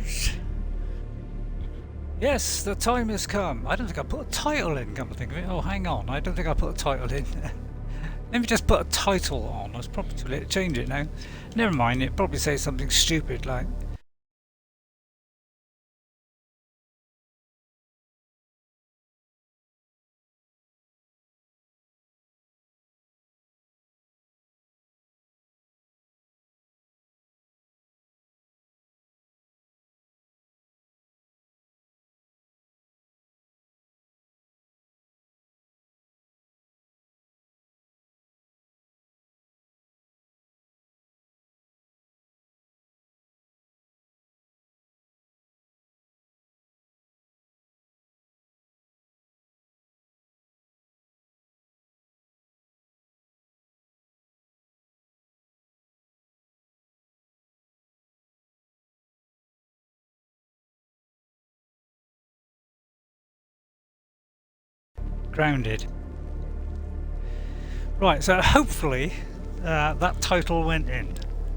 Right. Yes, the time has come. I don't think I put a title in, come to think of it. Oh, hang on. I don't think I put a title in. Let me just put a title on. I was probably too late to change it now. Never mind, it probably says something stupid like... Grounded. Right, so hopefully that title went in.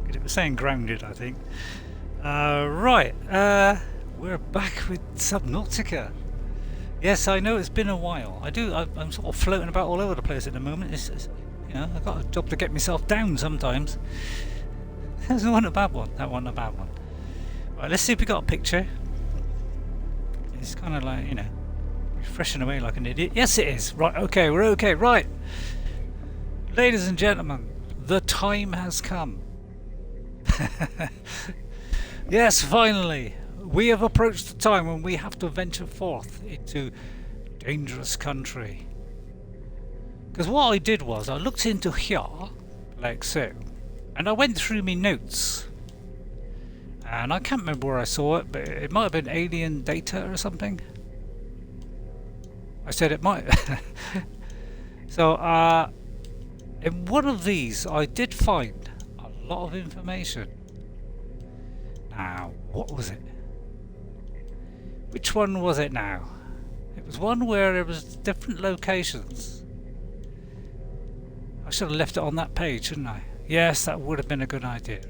It was saying grounded, I think. Right, we're back with Subnautica. Yes, I know it's been a while. I'm sort of floating about all over the place at the moment. You know, I've got a job to get myself down sometimes. That wasn't a bad one. That wasn't a bad one. Right, let's see if we got a picture. It's kind of like, you know, refreshing away like an idiot. Yes, it is. Right, okay, we're okay. Right. Ladies and gentlemen, the time has come. Yes, finally. We have approached the time when we have to venture forth into dangerous country. Because what I did was I looked into here, like so, and I went through my notes. And I can't remember where I saw it, but it might have been alien data or something. I said it might. So, in one of these, I did find a lot of information. Now, what was it? Which one was it now? It was one where there was different locations. I should have left it on that page, shouldn't I? Yes, that would have been a good idea,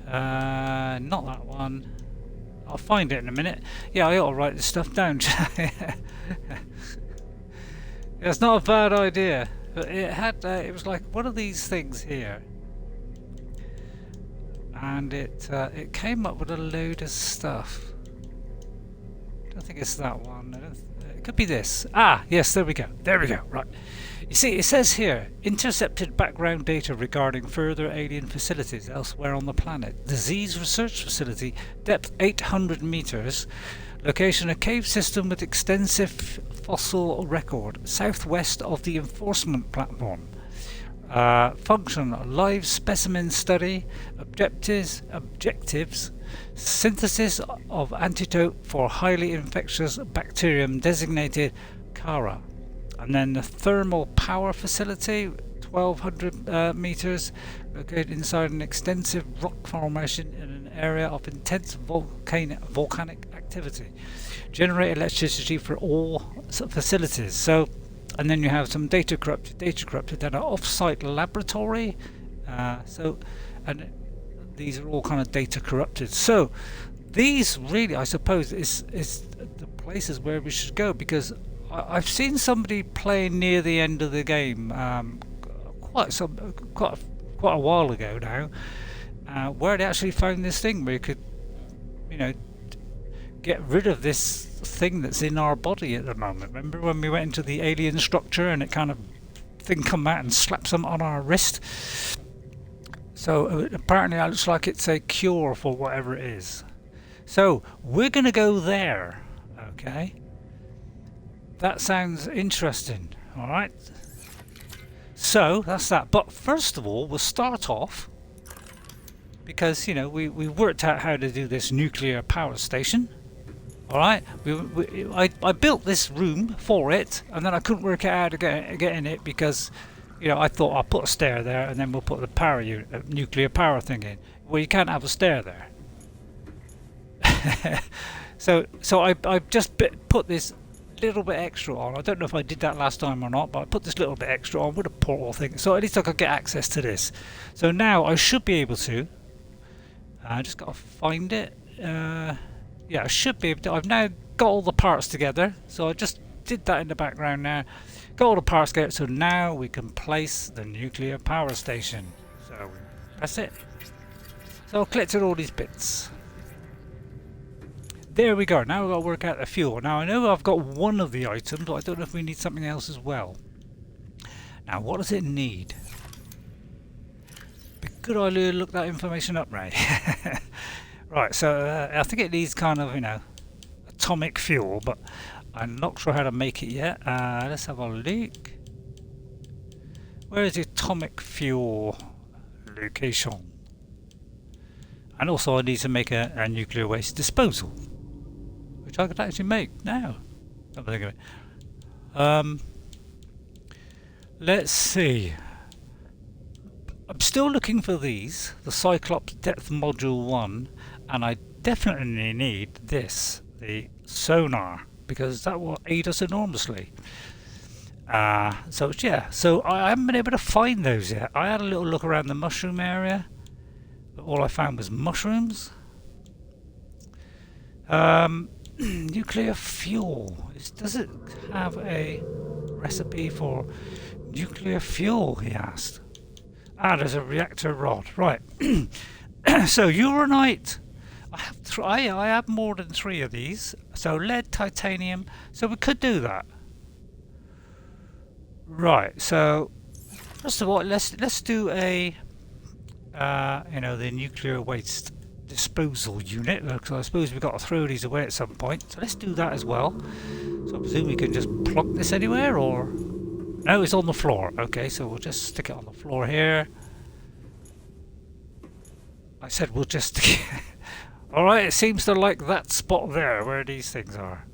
right? Not that one. I'll find it in a minute. Yeah, I ought to write this stuff down. It's not a bad idea. But it had. It was like one of these things here, and it came up with a load of stuff. I don't think it's that one. It could be this. Ah, yes. There we go. There we go. Right. You see, it says here, intercepted background data regarding further alien facilities elsewhere on the planet. Disease research facility, depth 800 meters, location a cave system with extensive fossil record, southwest of the enforcement platform. Function, live specimen study, objectives, synthesis of antidote for highly infectious bacterium designated Kara. And then the thermal power facility, 1200 meters, located inside an extensive rock formation in an area of intense volcanic activity. Generate electricity for all facilities. So, and then you have some data corrupted, then an off-site laboratory. And these are all kind of data corrupted. So, these really, I suppose, is the places where we should go, because I've seen somebody playing near the end of the game quite a while ago now, where they actually found this thing where you could, you know, get rid of this thing that's in our body at the moment. Remember when we went into the alien structure and it kind of thing come out and slapped something on our wrist? So apparently it looks like it's a cure for whatever it is. So we're going to go there, okay? That sounds interesting, alright? So, that's that. But first of all, we'll start off, because, you know, we worked out how to do this nuclear power station. Alright? I built this room for it, and then I couldn't work out how to get in it, because, you know, I thought I'll put a stair there, and then we'll put the power unit, nuclear power thing in. Well, you can't have a stair there. So I just put this little bit extra on. I don't know if I did that last time or not, but I put this little bit extra on with a portal thing, so at least I could get access to this. So now I should be able to I just got to find it. Yeah, I should be able to. I've now got all the parts together, so I just did that in the background now. Got all the parts together, so now we can place the nuclear power station. So that's it. So I've collected all these bits. There we go. Now we've got to work out the fuel. Now I know I've got one of the items, but I don't know if we need something else as well. Now what does it need? Be good idea to look that information up, Ray. Right, so I think it needs kind of, you know, atomic fuel, but I'm not sure how to make it yet. Let's have a look. Where is the atomic fuel location? And also I need to make a nuclear waste disposal, which I could actually make now. Don't think of it. Let's see. I'm still looking for these, the Cyclops Depth Module 1, and I definitely need this, the sonar, because that will aid us enormously. So yeah, so I haven't been able to find those yet. I had a little look around the mushroom area, but all I found was mushrooms. Nuclear fuel. Does it have a recipe for nuclear fuel, he asked. There's a reactor rod. Right. So uranite. I have more than 3 of these. So lead, titanium. So we could do that. Right. So first of all, let's do a you know, the nuclear waste disposal unit, because I suppose we've got to throw these away at some point. So let's do that as well. So I presume we can just plonk this anywhere, or no, it's on the floor. Okay, so we'll just stick it on the floor here. I said we'll just alright, it seems to like that spot there where these things are.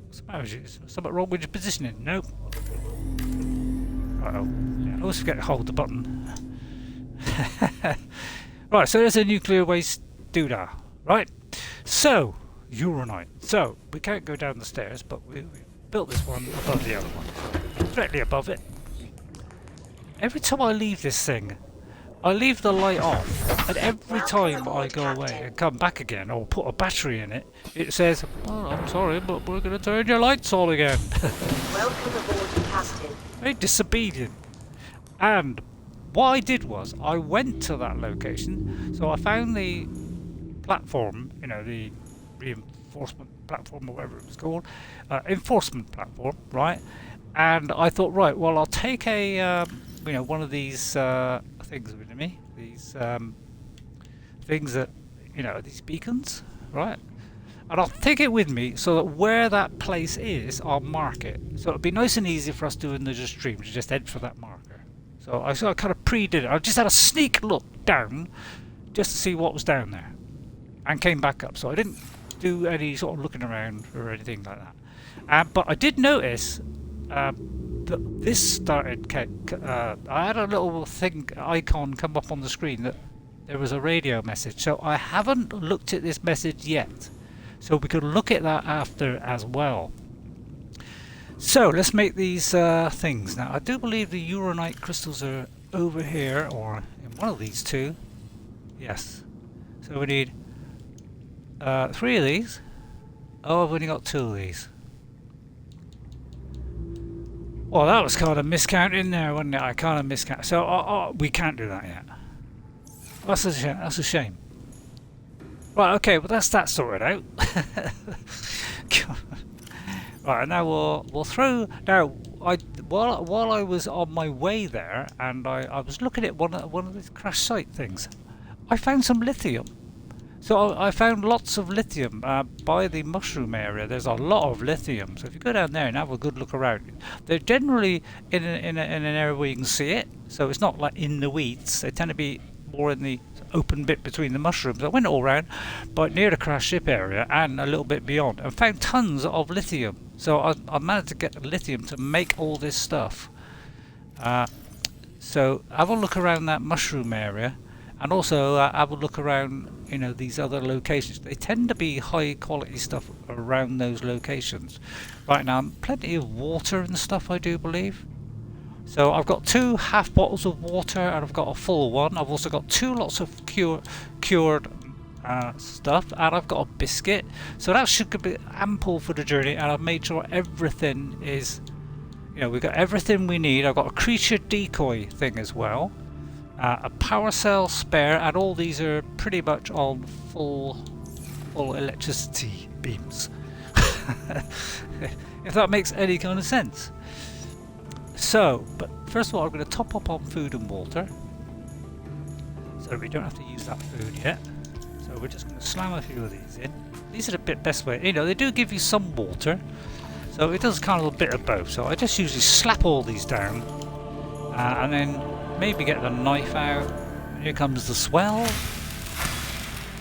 What's the matter with you? Something wrong with your positioning? Nope. Uh-oh. Yeah, I always forget to hold the button. Right, so there's a nuclear waste doodah. Right, so uranite. So we can't go down the stairs, but we built this one above the other one, directly above it. Every time I leave this thing, I leave the light off, and every time I go away and come back again, or put a battery in it, it says, "Oh, I'm sorry, but we're going to turn your lights on again." Welcome aboard, Captain. Very disobedient. And what I did was, I went to that location, so I found the platform, you know, the reinforcement platform, or whatever it was called, enforcement platform, right? And I thought, right, well, I'll take a, you know, one of these things with me, these things that, you know, these beacons, right? And I'll take it with me so that where that place is, I'll mark it. So it'll be nice and easy for us doing the stream to just head for that marker. So I kind of pre-did it. I just had a sneak look down just to see what was down there, and came back up. So I didn't do any sort of looking around or anything like that. But I did notice that this started. I had a little icon come up on the screen that there was a radio message. So I haven't looked at this message yet. So we could look at that after as well. So let's make these things. Now I do believe the uranite crystals are over here, or in one of these two. Yes. So we need 3 of these. Oh, I've only got 2 of these. Well, that was kind of miscounting there, wasn't it? I kind of miscounted. So we can't do that yet. That's a shame. That's a shame. Right. Okay. Well, that's that sorted out. Right, now we'll throw. Now, while I was on my way there, and I was looking at one of these crash site things, I found some lithium. So I found lots of lithium by the mushroom area. There's a lot of lithium. So if you go down there and have a good look around, they're generally in an area where you can see it. So it's not like in the weeds. They tend to be more in the open bit between the mushrooms. I went all around, but near the crash ship area and a little bit beyond, and found tons of lithium. So I managed to get lithium to make all this stuff. So have a look around that mushroom area, and also have a look around, you know, these other locations. They tend to be high quality stuff around those locations. Right now, plenty of water and stuff, I do believe. So I've got 2 half bottles of water and I've got a full one. I've also got 2 lots of cured stuff, and I've got a biscuit. So that should be ample for the journey, and I've made sure everything is, we've got everything we need. I've got a creature decoy thing as well, a power cell spare, and all these are pretty much on full electricity beams. If that makes any kind of sense. So, but first of all, I'm going to top up on food and water, so we don't have to use that food yet. So we're just going to slam a few of these in. These are the best way. They do give you some water, so it does kind of a bit of both. So I just usually slap all these down, and then maybe get the knife out. Here comes the swell.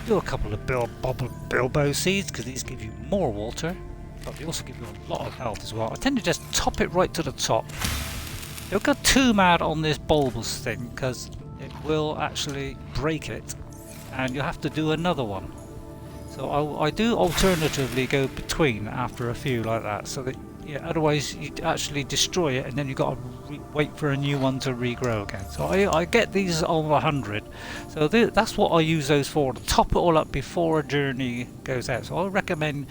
Do a couple of bilbo seeds, because these give you more water, but they also give you a lot of health as well. I tend to just top it right to the top. Don't go too mad on this bulbous thing, because it will actually break it, and you'll have to do another one. So I do alternatively go between after a few like that, so that otherwise you actually destroy it, and then you've got to wait for a new one to regrow again. So I get these on 100, so that's what I use those for, to top it all up before a journey goes out. So I recommend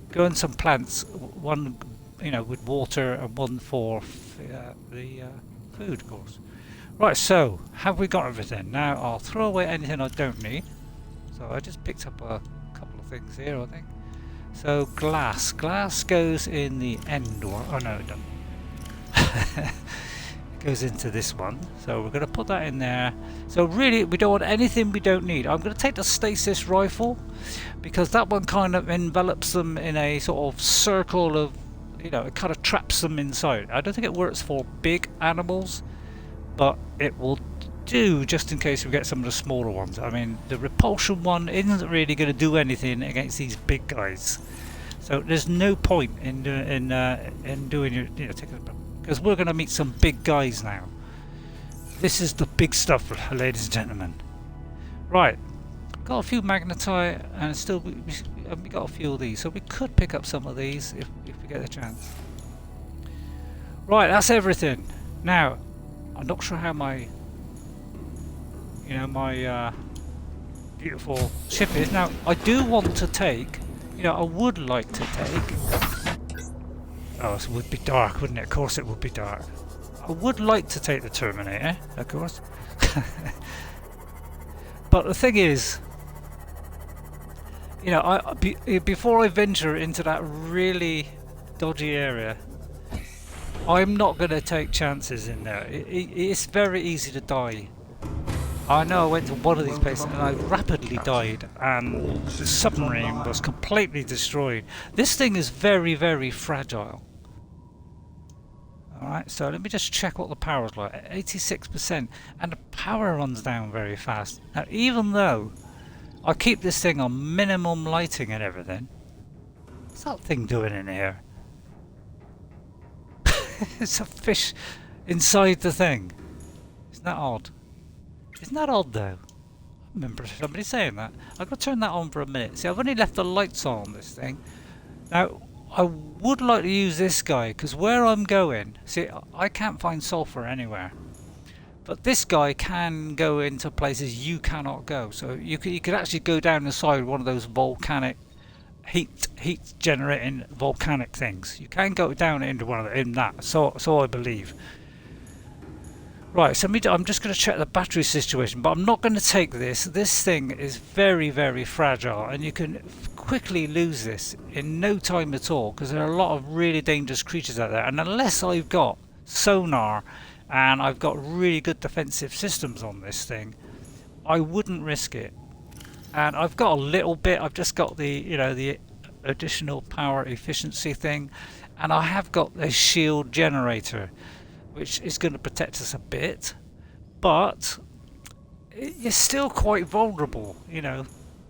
growing some plants, one with water and one for the food, of course. Right, so have we got everything? Now I'll throw away anything I don't need. So I just picked up a couple of things here, I think. So glass goes in the end door. Oh no, it doesn't. It goes into this one. So we're going to put that in there. So really, we don't want anything we don't need. I'm going to take the stasis rifle, because that one kind of envelops them in a sort of circle of, it kind of traps them inside. I don't think it works for big animals, but it will do just in case we get some of the smaller ones. I mean, the repulsion one isn't really going to do anything against these big guys, so there's no point in doing your taking, because we're going to meet some big guys now. This is the big stuff, ladies and gentlemen. Right, got a few magnetite, and still we got a few of these, so we could pick up some of these if we get the chance. Right, that's everything. Now I'm not sure how my my beautiful ship is. Now I do want to take, I would like to take, oh, it would be dark, wouldn't it? Of course it would be dark. I would like to take the Terminator, of course. But the thing is, before I venture into that really dodgy area, I'm not going to take chances in there. It's very easy to die. I know I went to one of these places and I rapidly died, and the submarine was completely destroyed. This thing is very, very fragile. Alright, so let me just check what the power's like. 86%, and the power runs down very fast. Now, even though I keep this thing on minimum lighting and everything, what's that thing doing in here? It's a fish inside the thing. Isn't that odd? Isn't that odd though? I remember somebody saying that. I'm going to turn that on for a minute. See, I've only left the lights on this thing. Now, I would like to use this guy, because where I'm going, see, I can't find sulfur anywhere. But this guy can go into places you cannot go. So you could actually go down inside one of those volcanic heat generating volcanic things. You can go down into one of that. So I believe. Right, so I'm just going to check the battery situation, but I'm not going to take this. This thing is very, very fragile, and you can quickly lose this in no time at all, because there are a lot of really dangerous creatures out there. And unless I've got sonar and I've got really good defensive systems on this thing, I wouldn't risk it. And I've got a little bit. I've just got the the additional power efficiency thing, and I have got a shield generator, which is going to protect us a bit, but you're still quite vulnerable.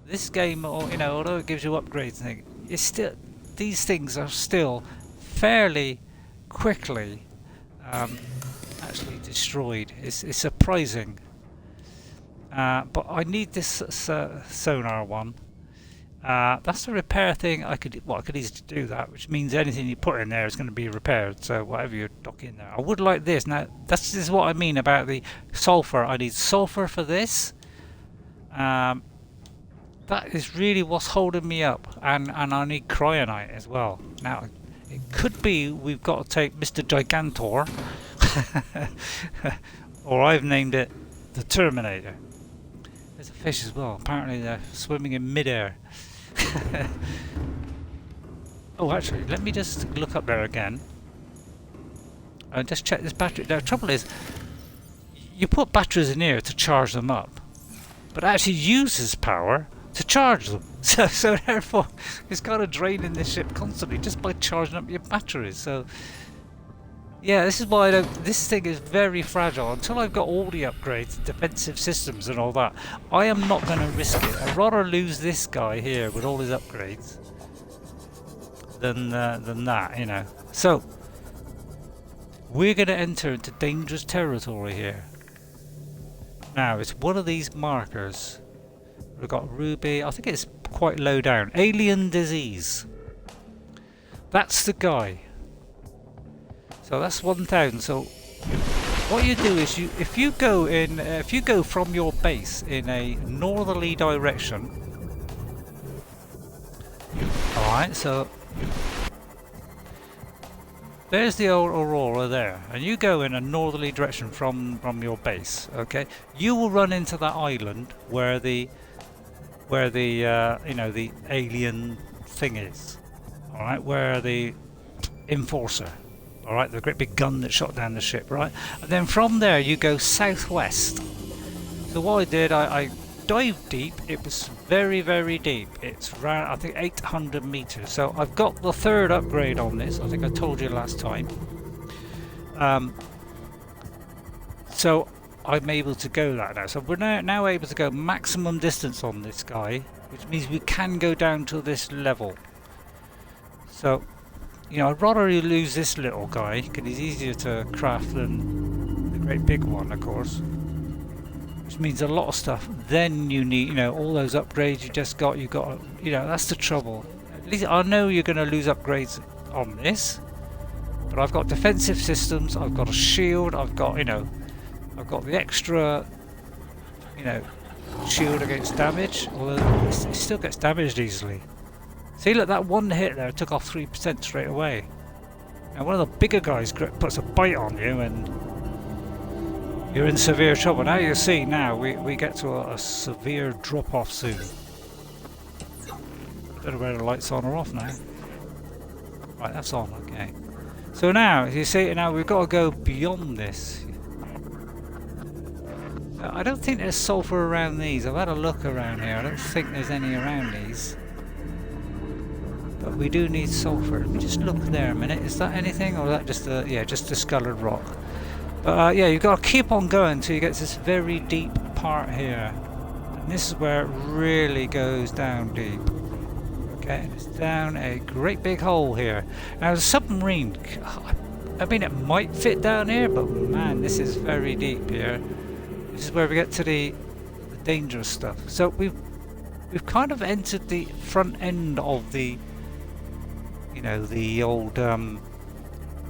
This game, although it gives you upgrades and things, these things are still fairly quickly actually destroyed. It's surprising. But I need this sonar one. That's the repair thing. I could easily do that, which means anything you put in there is going to be repaired. So whatever you dock in there, I would like this. Now this is what I mean about the sulfur. I need sulfur for this. That is really what's holding me up, and I need cryonite as well. Now it could be we've got to take Mr. Gigantor, or I've named it the Terminator. There's a fish as well. Apparently they're swimming in midair. Oh, actually, let me just look up there again and just check this battery. Now, the trouble is, you put batteries in here to charge them up, but it actually uses power to charge them. So therefore, it's kind of draining this ship constantly just by charging up your batteries. So yeah, this is why I don't. This thing is very fragile. Until I've got all the upgrades, defensive systems, and all that, I am not going to risk it. I'd rather lose this guy here with all his upgrades than that, you know. So we're going to enter into dangerous territory here. Now it's one of these markers. We've got Ruby. I think it's quite low down. Alien disease. That's the guy. So that's 1,000. So what you do is if you go from your base in a northerly direction. All right. So there's the old Aurora there, and you go in a northerly direction from your base. Okay. You will run into that island where the you know, the alien thing is. All right. Where the enforcer. Alright, the great big gun that shot down the ship, right? And then from there you go southwest. So what I did, I dived deep. It was very, very deep. It's around, I think, 800 meters. So I've got the third upgrade on this. I think I told you last time. So I'm able to go that now. So we're now able to go maximum distance on this guy, which means we can go down to this level. So, you know, I'd rather you lose this little guy, because he's easier to craft than the great big one, of course. Which means a lot of stuff. Then you need, you know, all those upgrades you just got, you know, that's the trouble. At least I know you're going to lose upgrades on this, but I've got defensive systems, I've got a shield, I've got, you know, I've got the extra, you know, shield against damage, although it still gets damaged easily. See, look, that one hit there took off 3% straight away. Now one of the bigger guys puts a bite on you and you're in severe trouble. Now you see, now we get to a severe drop off soon. Don't know whether the light's on or off now. Right, that's on, okay. So now, you see, now we've got to go beyond this. I don't think there's sulfur around these. I've had a look around here. I don't think there's any around these. But we do need sulfur. Let me just look there a minute. Is that anything, or is that just a, yeah, just discoloured rock? But yeah, you've got to keep on going until you get to this very deep part here. And this is where it really goes down deep. Okay, and it's down a great big hole here. Now the submarine, I mean, it might fit down here, but man, this is very deep here. This is where we get to the dangerous stuff. So we've kind of entered the front end of the, you know, the old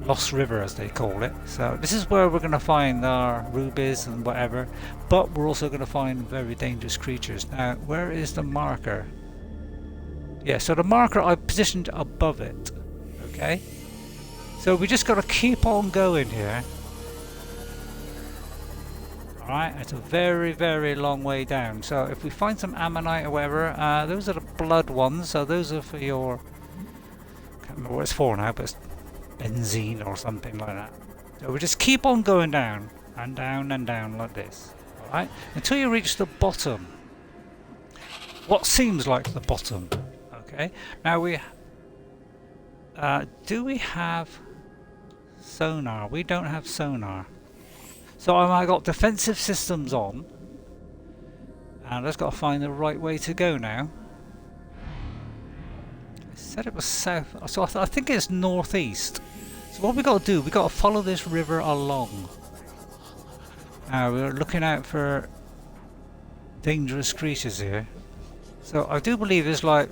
Lost River, as they call it. So this is where we're going to find our rubies and whatever, but we're also going to find very dangerous creatures. Now, where is the marker? Yeah, so the marker I positioned above it. Okay, so we just got to keep on going here. Alright, it's a very, very long way down. So if we find some ammonite or whatever, those are the blood ones, so those are for your, can't remember what it's for now, but it's benzene or something like that. So we just keep on going down and down and down like this. Alright, until you reach the bottom. What seems like the bottom. Okay, now we do we have sonar? We don't have sonar. So I got defensive systems on, and I've just got to find the right way to go now. I said it was south, so I think it's northeast. So what we got to do, we got to follow this river along. Now we're looking out for dangerous creatures here. So I do believe there's like,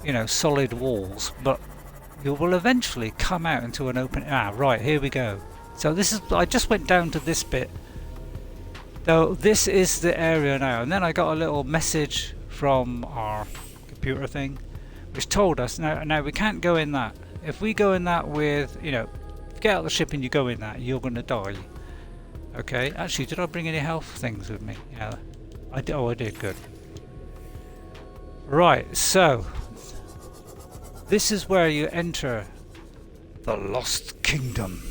you know, solid walls, but you will eventually come out into an open... Ah, right, here we go. So this is... I just went down to this bit. So this is the area now. And then I got a little message from our computer thing, which told us, now we can't go in that. If we go in that with, you know, if you get out of the ship and you go in that, you're going to die. Okay, actually, did I bring any health things with me? Yeah, I did. Oh, I did, good. Right, so this is where you enter the Lost Kingdom.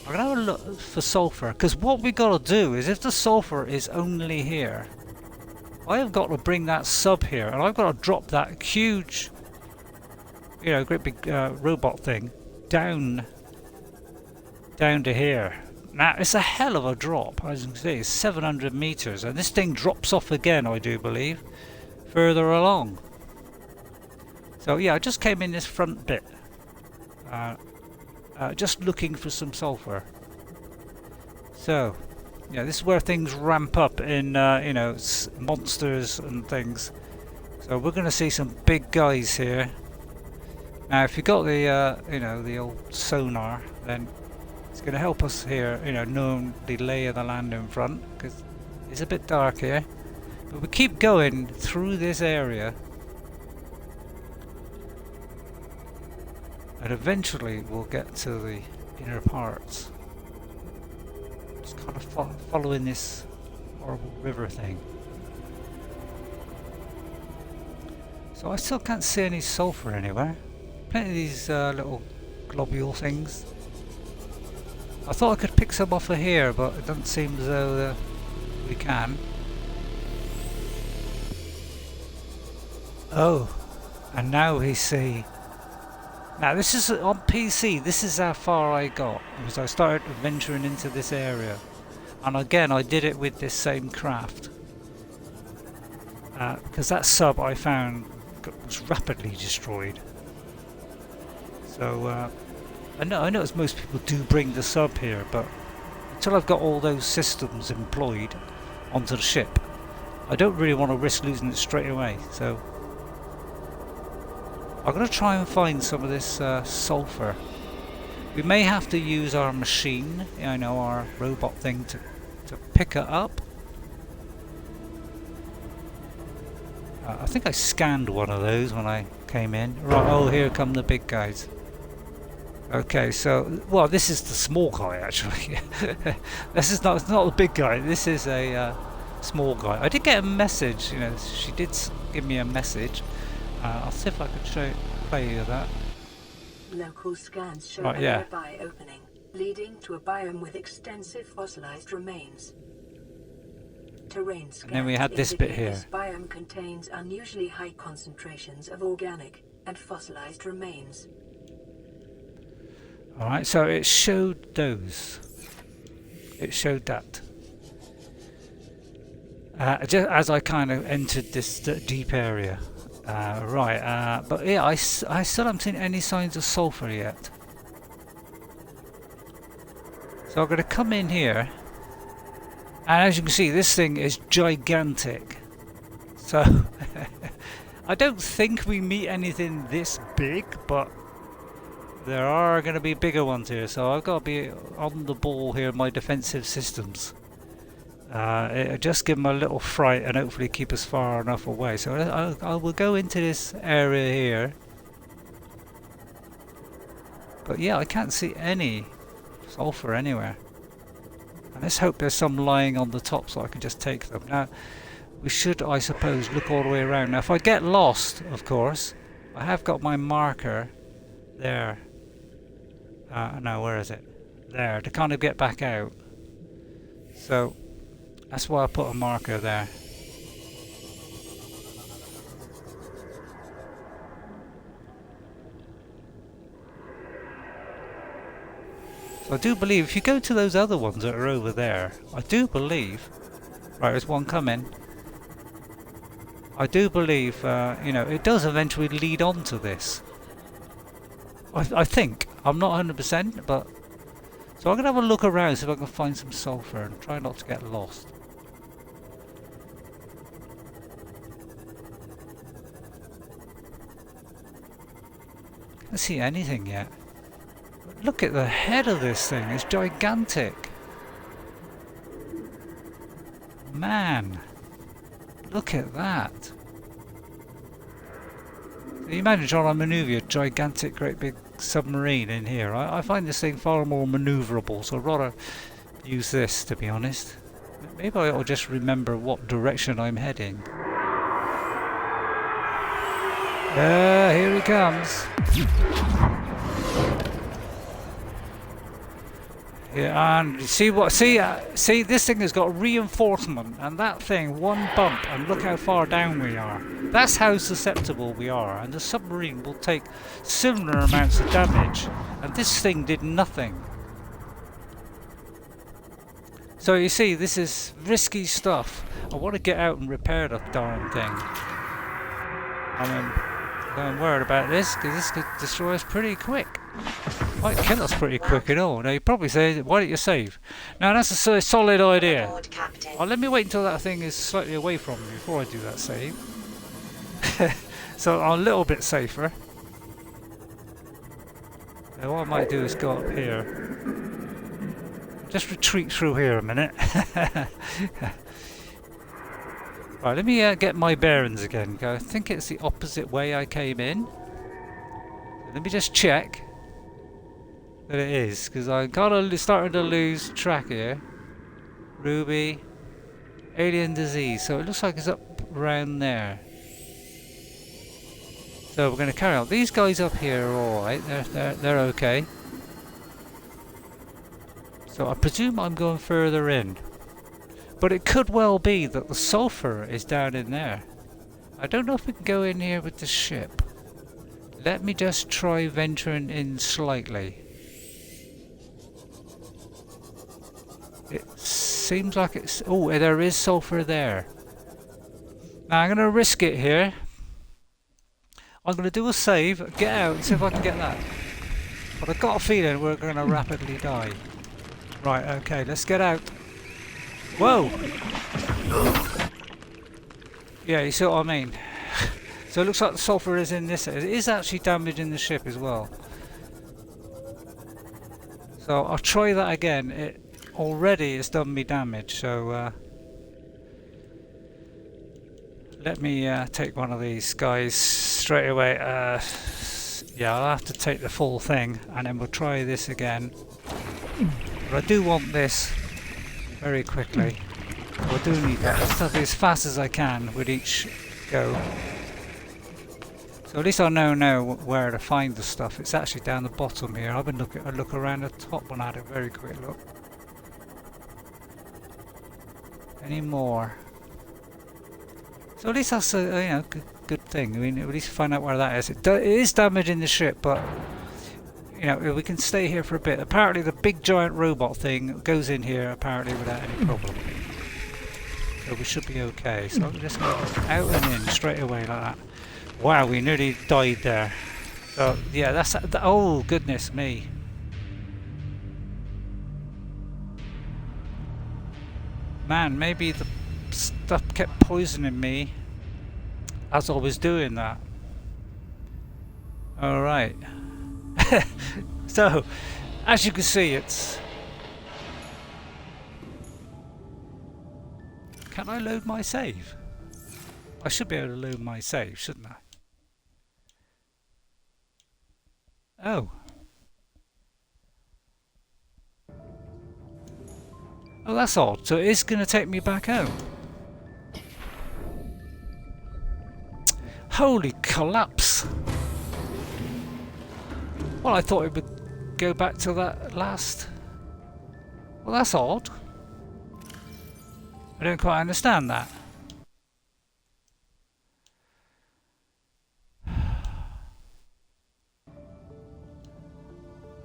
I'm gonna have a look for sulfur, because what we gotta do is, if the sulfur is only here, I have got to bring that sub here, and I've got to drop that huge, you know, great big robot thing down to here. Now it's a hell of a drop, as you can see, it's 700 meters, and this thing drops off again, I do believe, further along. So yeah, I just came in this front bit, just looking for some sulfur. So yeah, this is where things ramp up in, you know, monsters and things. So we're going to see some big guys here. Now, if you got the, you know, the old sonar, then it's going to help us here, you know, knowing the lay of the land in front, because it's a bit dark here. But we keep going through this area, and eventually we'll get to the inner parts. Just kind of following this horrible river thing. So I still can't see any sulfur anywhere. Plenty of these little globule things. I thought I could pick some off of here, but it doesn't seem as though we can. Oh, and now we see. Now this is on PC, this is how far I got, because I started venturing into this area. And again, I did it with this same craft. Because that sub I found was rapidly destroyed. So, I know as most people do bring the sub here, but until I've got all those systems employed onto the ship, I don't really want to risk losing it straight away. So I'm going to try and find some of this sulfur. We may have to use our machine, I know, our robot thing to pick it up. I think I scanned one of those when I came in. Right, oh, here come the big guys. Okay, so, well, this is the small guy actually. This is not the big guy, this is a small guy. I did get a message, you know, she did give me a message. I'll see if I can play you that. Local scans show Right, a yeah. nearby opening, leading to a biome with extensive fossilized remains. Terrain scans And then we had this bit indicate here. This biome contains unusually high concentrations of organic and fossilized remains. Alright, so it showed those. It showed that. Just as I kind of entered this deep area. But yeah, I still haven't seen any signs of sulfur yet. So I'm going to come in here, and as you can see, this thing is gigantic. So I don't think we meet anything this big, but there are going to be bigger ones here, so I've got to be on the ball here in my defensive systems. It'll just give them a little fright and hopefully keep us far enough away. So I will go into this area here. But yeah, I can't see any sulfur anywhere. And let's hope there's some lying on the top so I can just take them. Now, we should, I suppose, look all the way around. Now, if I get lost, of course, I have got my marker there. No, where is it? There, to kind of get back out. So that's why I put a marker there. So I do believe if you go to those other ones that are over there, I do believe, right, there's one coming. I do believe, you know, it does eventually lead on to this. I think. I'm not 100%, but so I'm going to have a look around, see if I can find some sulfur and try not to get lost. Can't see anything yet. Look at the head of this thing, it's gigantic. Man, look at that. Can you imagine trying to manoeuvre a gigantic, great big submarine in here? I find this thing far more manoeuvrable, so I'd rather use this, to be honest. Maybe I ought to just remember what direction I'm heading. Here he comes. Yeah, and see what? See, this thing has got reinforcement, and that thing, one bump, and look how far down we are. That's how susceptible we are, and the submarine will take similar amounts of damage, and this thing did nothing. So you see, this is risky stuff. I want to get out and repair the darn thing. I'm worried about this, because this could destroy us pretty quick. Might kill us pretty quick and all. Now you probably say, why don't you save? Now that's a solid idea. Oh, let me wait until that thing is slightly away from me before I do that save. So I'm a little bit safer. Now what I might do is go up here. Just retreat through here a minute. Right, let me get my bearings again. I think it's the opposite way I came in. Let me just check that it is, because I'm kind of starting to lose track here. Ruby, alien disease. So it looks like it's up around there. So we're going to carry on. These guys up here are all right. They're okay. So I presume I'm going further in. But it could well be that the sulfur is down in there. I don't know if we can go in here with the ship. Let me just try venturing in slightly. It seems like it's... Oh, there is sulfur there. Now I'm going to risk it here. I'm going to do a save, get out and see if I can get that. But I've got a feeling we're going to rapidly die. Right, okay, let's get out. Whoa! Yeah, you see what I mean? So it looks like the sulfur is in this. It is actually damaging the ship as well. So I'll try that again. It already has done me damage, so let me take one of these guys straight away. Yeah, I'll have to take the full thing and then we'll try this again. But I do want this very quickly. I do need that stuff as fast as I can with each go. So at least I know now where to find the stuff. It's actually down the bottom here. I've been looking. I look around the top when I had a very quick look. Any more? So at least that's a good thing. I mean, at least find out where that is. It is damaging the ship, but you know, we can stay here for a bit. Apparently the big giant robot thing goes in here apparently without any problem. So we should be okay. So I'm just going out and in straight away like that. Wow, we nearly died there. So yeah, that's... Oh, goodness me. Man, maybe the stuff kept poisoning me as I was doing that. Alright. So, as you can see, it's... Can I load my save? I should be able to load my save, shouldn't I? Oh. Oh, that's odd. So it is going to take me back home. Holy collapse. Well, I thought it would go back to that last... Well, that's odd. I don't quite understand that.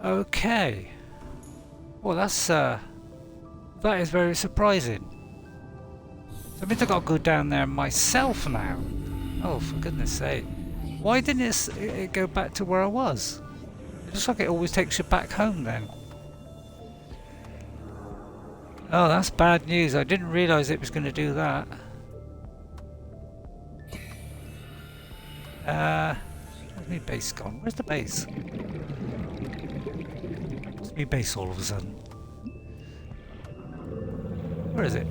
Okay. Well, that's that is very surprising. So I mean, I've got to go down there myself now. Oh, for goodness sake! Why didn't it go back to where I was? It looks like it always takes you back home then. Oh, that's bad news. I didn't realise it was going to do that. Where's my base gone? Where's the base? Where's my base all of a sudden? Where is it?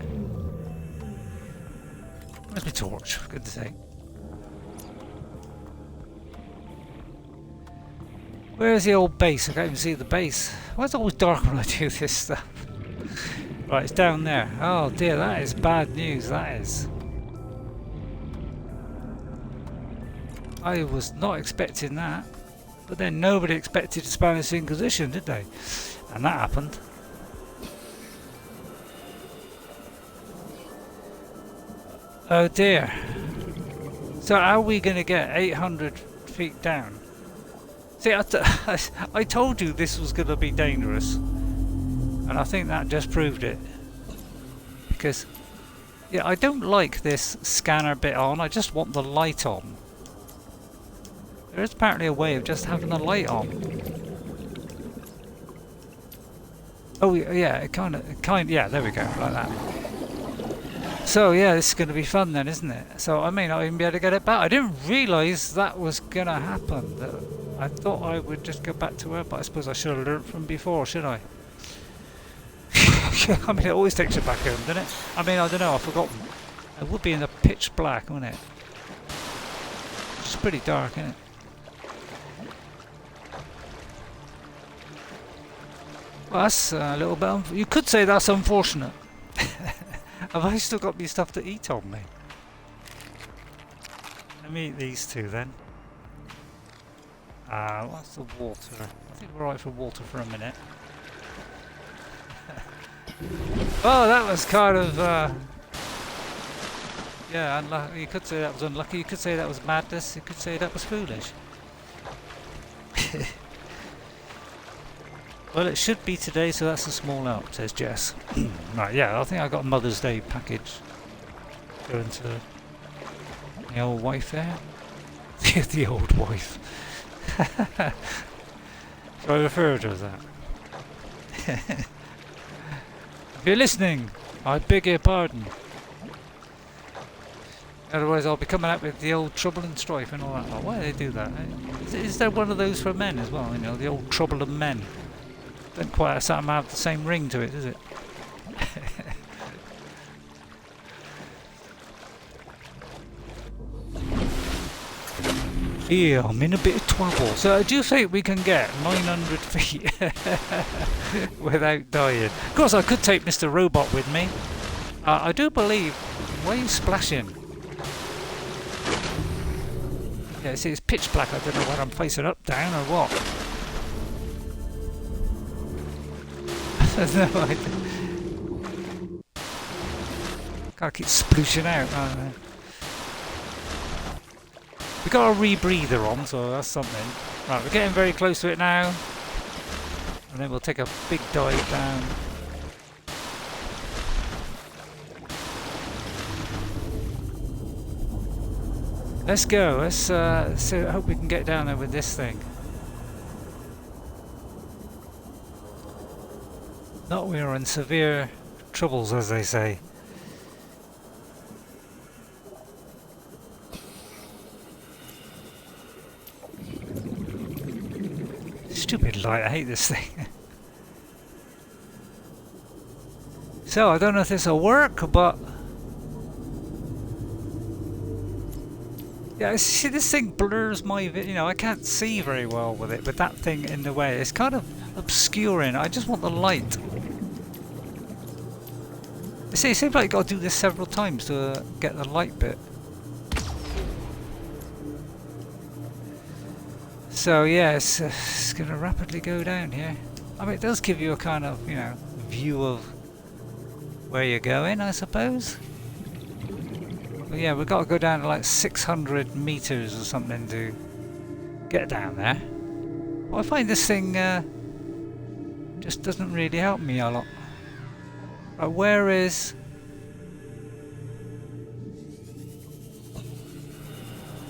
Where's my torch? For goodness sake. Where's the old base? I can't even see the base. Why is it always dark when I do this stuff? Right, it's down there. Oh dear, that is bad news, that is. I was not expecting that. But then nobody expected the Spanish Inquisition, did they? And that happened. Oh dear. So how are we going to get 800 feet down? See, I told you this was going to be dangerous. And I think that just proved it. Because, yeah, I don't like this scanner bit on. I just want the light on. There is apparently a way of just having the light on. Oh yeah, yeah, there we go, like that. So yeah, this is going to be fun then, isn't it? So I may not even be able to get it back. I didn't realise that was going to happen. I thought I would just go back to Earth, but I suppose I should have learnt from before, should I? I mean, it always takes you back home, doesn't it? I mean, I don't know, I've forgotten. It would be in the pitch black, wouldn't it? It's pretty dark, isn't it? Well, that's a little bit... you could say that's unfortunate. Have I still got me stuff to eat on me? Let me eat these two then. What's the water? I think we're right for water for a minute. Oh, that was kind of... yeah, unlucky. You could say that was unlucky. You could say that was madness. You could say that was foolish. Well, it should be today, so that's a small help, says Jess. Right, yeah, I think I got a Mother's Day package going to the old wife there. The old wife. So I refer to her as that. If you're listening, I beg your pardon. Otherwise I'll be coming out with the old trouble and strife and all that. Why do they do that? Is there one of those for men as well? You know, the old trouble and men. Don't quite have the same ring to it, does it? Yeah, I'm in a bit of trouble. So do you think we can get 900 feet without dying? Of course, I could take Mr. Robot with me. I do believe... why are you splashing? Yeah, see, it's pitch black. I don't know whether I'm facing up, down, or what. No idea. Gotta keep splooshing out, aren't I? We got a rebreather on, so that's something. Right, we're getting very close to it now. And then we'll take a big dive down. Let's go. Let's so I hope we can get down there with this thing. Not we are in severe troubles, as they say. Stupid light, I hate this thing. So, I don't know if this will work, but... yeah, see, this thing blurs my you know, I can't see very well with it, with that thing in the way. It's kind of obscuring. I just want the light. See, it seems like you've got to do this several times to get the light bit. So yeah, it's going to rapidly go down here. I mean, it does give you a kind of, you know, view of where you're going, I suppose. But yeah, we've got to go down to like 600 meters or something to get down there. But I find this thing just doesn't really help me a lot. Right, where is...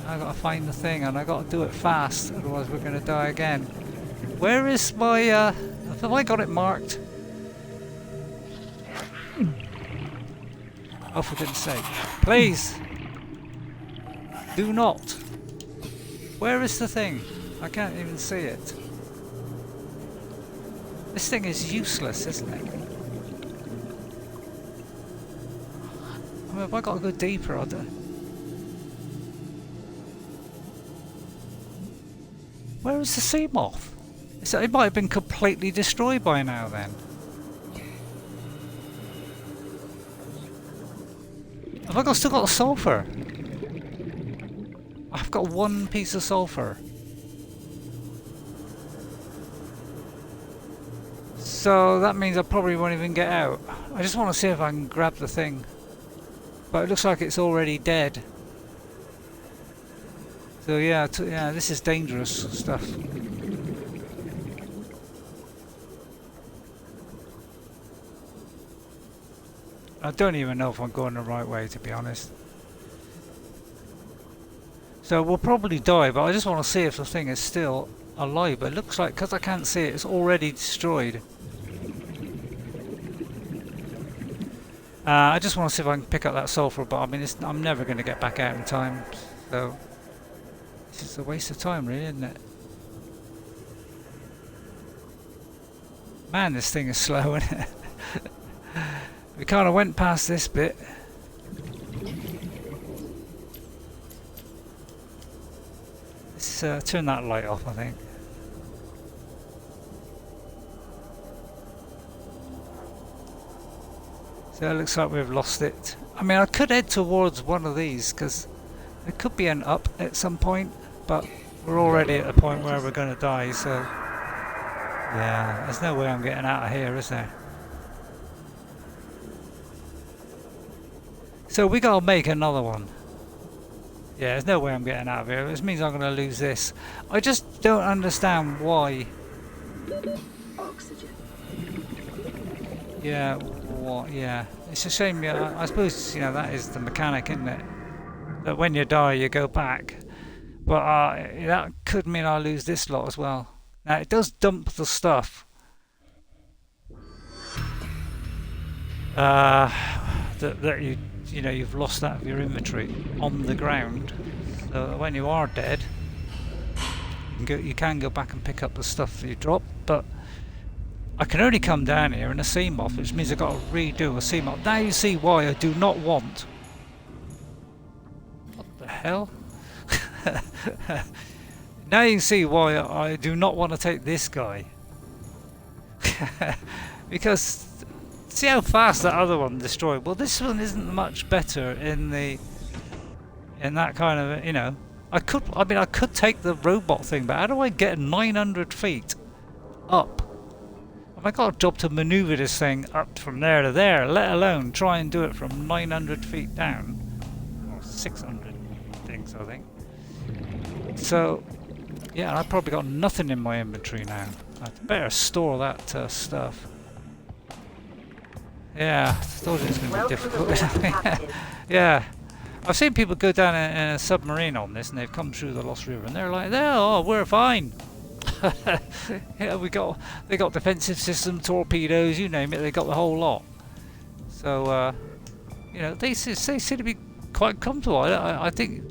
I gotta find the thing and I gotta do it fast, otherwise we're gonna die again. Where is my have I got it marked? Oh, for goodness sake. Please! Do not! Where is the thing? I can't even see it. This thing is useless, isn't it? I mean, have I got to go deeper? Or where is the sea moth? It might have been completely destroyed by now then. Have I still got sulfur? I've got one piece of sulfur. So that means I probably won't even get out. I just want to see if I can grab the thing. But it looks like it's already dead. So yeah, yeah, this is dangerous stuff. I don't even know if I'm going the right way, to be honest. So we'll probably die, but I just want to see if the thing is still alive. But it looks like, because I can't see it, it's already destroyed. I just want to see if I can pick up that sulfur, but I mean, I'm never going to get back out in time. So it's just a waste of time, really, isn't it? Man, this thing is slow, isn't it? We kind of went past this bit. Let's turn that light off, I think. So it looks like we've lost it. I mean, I could head towards one of these because there could be an up at some point, but we're already at the point where we're going to die, so yeah, there's no way I'm getting out of here, is there? So we gotta make another one. Yeah, there's no way I'm getting out of here. This means I'm gonna lose this. I just don't understand why. Oxygen. Yeah, what? Yeah, it's a shame. Yeah, I suppose, you know, that is the mechanic, isn't it? That when you die, you go back. But that could mean I lose this lot as well. Now it does dump the stuff. That you know, you've lost out of your inventory on the ground, so that when you are dead, you can go back and pick up the stuff that you dropped. But I can only come down here in a sea moth, which means I've got to redo a sea moth. Now you see why I do not want. What the hell? Now you can see why I do not want to take this guy. Because see how fast that other one destroyed. Well, this one isn't much better in that kind of, you know. I could take the robot thing, but how do I get 900 feet up? Have I got a job to maneuver this thing up from there to there, let alone try and do it from 900 feet down, or 600 things, I think. So yeah, I've probably got nothing in my inventory now. I'd better store that stuff. Yeah, I thought it was going to be difficult. Yeah, I've seen people go down in a submarine on this, and they've come through the Lost River, and they're like, "Oh, we're fine." Yeah, they got defensive system, torpedoes, you name it. They got the whole lot. So you know, they seem to be quite comfortable. I think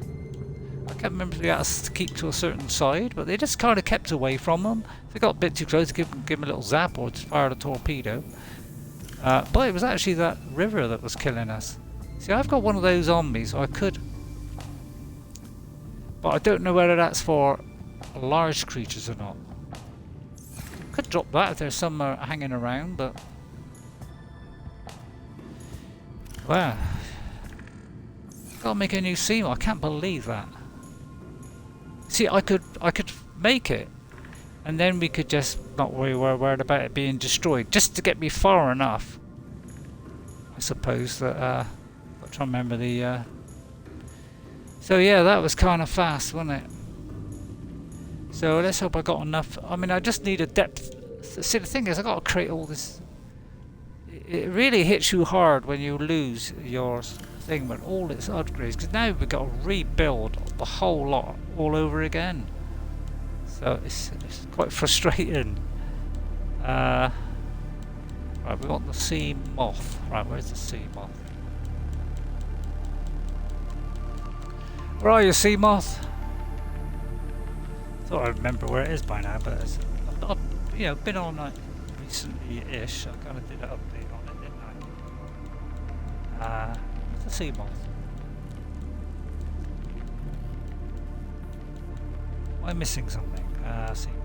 I can't remember if they asked to keep to a certain side, but they just kind of kept away from them. If they got a bit too close, give them a little zap or just fire a torpedo. But it was actually that river that was killing us. See, I've got one of those on me, so I could. But I don't know whether that's for large creatures or not. Could drop that if there's some hanging around, but wow, gotta make a new sea moth. I can't believe that. See, I could make it, and then we could just not worried about it being destroyed, just to get me far enough. I suppose that I'm trying to remember the. So yeah, that was kind of fast, wasn't it? So let's hope I got enough. I mean, I just need a depth. See, the thing is, I got to create all this. It really hits you hard when you lose your thing with all its upgrades, because now we've got to rebuild the whole lot all over again. So it's quite frustrating. Right, we want the sea moth. Right, where's the sea moth? Where are you, sea moth? thought I remember where it is by now, but it's, I've you know, been on like recently-ish. I kind of did an update on it, didn't I? It's a sea moth. Am I missing something? Sea moth.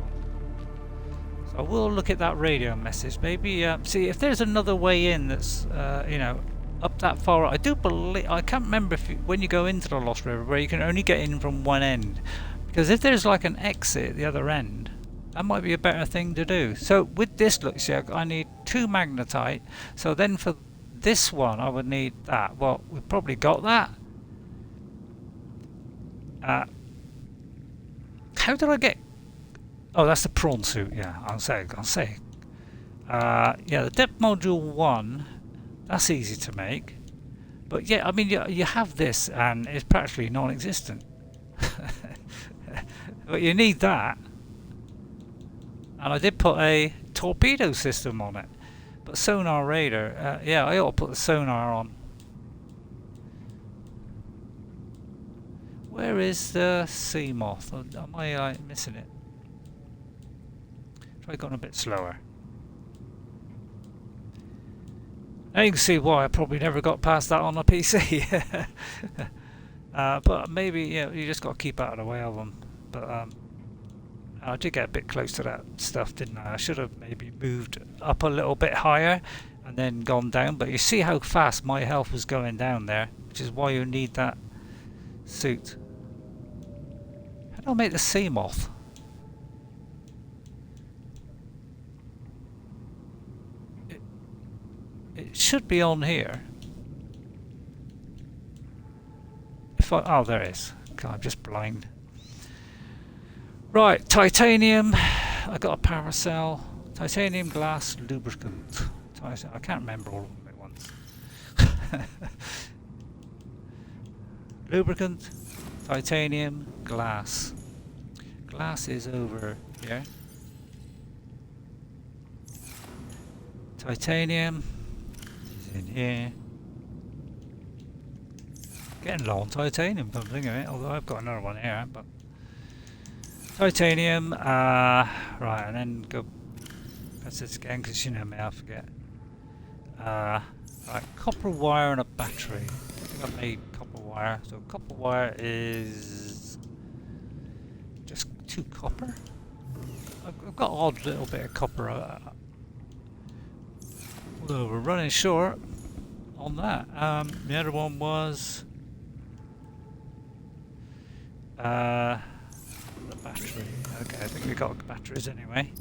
So I will look at that radio message. Maybe see if there's another way in that's you know, up that far. I do believe, I can't remember if when you go into the Lost River where you can only get in from one end, because if there's like an exit at the other end, that might be a better thing to do. So with this, look, see, I need 2 magnetite. So then for this one I would need that. Well, we've probably got that. How did I get? Oh, that's the prawn suit. Yeah, I'll say. Yeah, the depth module 1. That's easy to make, but yeah, I mean, you have this and it's practically non-existent. But you need that, and I did put a torpedo system on it, but sonar radar, yeah, I ought to put the sonar on. Where is the sea moth? Am I missing it? Try going a bit slower. Now you can see why I probably never got past that on a PC. But maybe, yeah, you just got to keep out of the way of them. But I did get a bit close to that stuff, didn't I? I should have maybe moved up a little bit higher and then gone down. But you see how fast my health was going down there, which is why you need that suit. How do I make the sea moth? It should be on here. If I, oh, there it is. God, I'm just blind. Right, titanium. I got a power cell. Titanium, glass, lubricant. I can't remember all of them at once. Lubricant, titanium, glass. Glass is over here. Titanium is in here. Getting low on titanium, don't think of it, although I've got another one here, but titanium, right, and then go press this again because you know me, I forget. Right, copper wire and a battery. I think I've made copper wire, so copper wire is just 2 copper. I've got an odd little bit of copper. Well, we're running short on that. The other one was the battery. Okay, I think we got batteries anyway.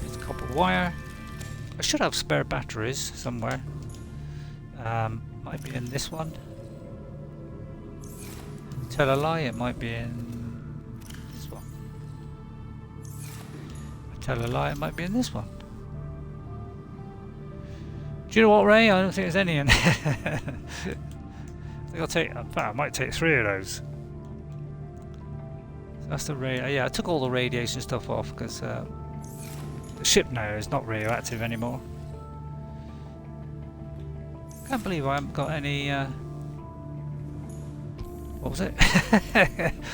It's copper wire. I should have spare batteries somewhere. Might be in this one. Tell a lie, it might be in this one. Tell a lie, it might be in this one. Do you know what, Ray? I don't think there's any in there. I think I'll take, in fact, I might take 3 of those. So that's the yeah, I took all the radiation stuff off because the ship now is not radioactive anymore. Can't believe I haven't got any. What was it?